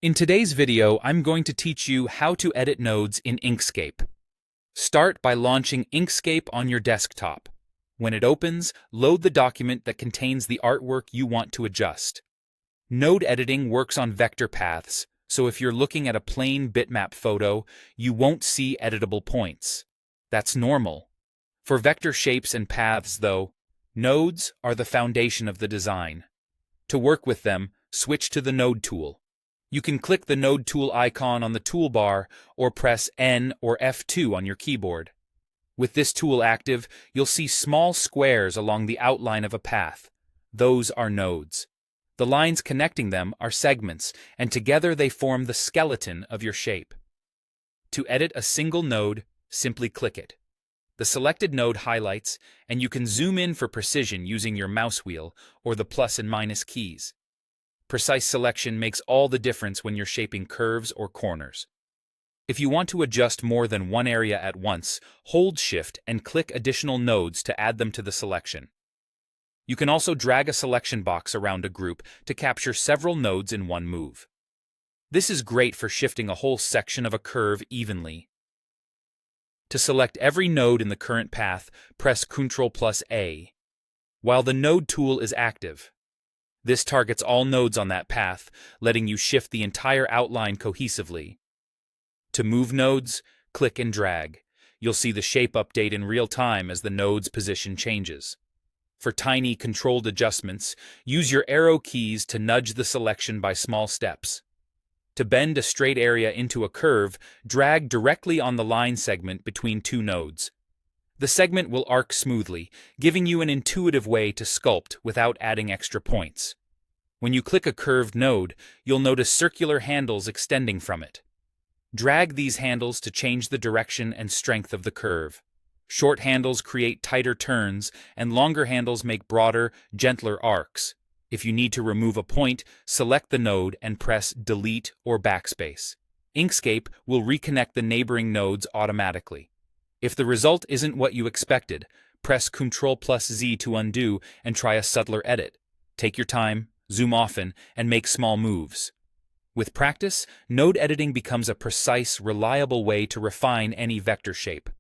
In today's video, I'm going to teach you how to edit nodes in Inkscape. Start by launching Inkscape on your desktop. When it opens, load the document that contains the artwork you want to adjust. Node editing works on vector paths, so if you're looking at a plain bitmap photo, you won't see editable points. That's normal. For vector shapes and paths, though, nodes are the foundation of the design. To work with them, switch to the Node tool. You can click the Node tool icon on the toolbar or press N or F2 on your keyboard. With this tool active, you'll see small squares along the outline of a path. Those are nodes. The lines connecting them are segments, and together they form the skeleton of your shape. To edit a single node, simply click it. The selected node highlights, and you can zoom in for precision using your mouse wheel or the plus and minus keys. Precise selection makes all the difference when you're shaping curves or corners. If you want to adjust more than one area at once, hold Shift and click additional nodes to add them to the selection. You can also drag a selection box around a group to capture several nodes in one move. This is great for shifting a whole section of a curve evenly. To select every node in the current path, press Ctrl+A, while the Node tool is active. This targets all nodes on that path, letting you shift the entire outline cohesively. To move nodes, click and drag. You'll see the shape update in real time as the node's position changes. For tiny, controlled adjustments, use your arrow keys to nudge the selection by small steps. To bend a straight area into a curve, drag directly on the line segment between two nodes. The segment will arc smoothly, giving you an intuitive way to sculpt without adding extra points. When you click a curved node, you'll notice circular handles extending from it. Drag these handles to change the direction and strength of the curve. Short handles create tighter turns, and longer handles make broader, gentler arcs. If you need to remove a point, select the node and press Delete or Backspace. Inkscape will reconnect the neighboring nodes automatically. If the result isn't what you expected, press Ctrl+Z to undo and try a subtler edit. Take your time, zoom often, and make small moves. With practice, node editing becomes a precise, reliable way to refine any vector shape.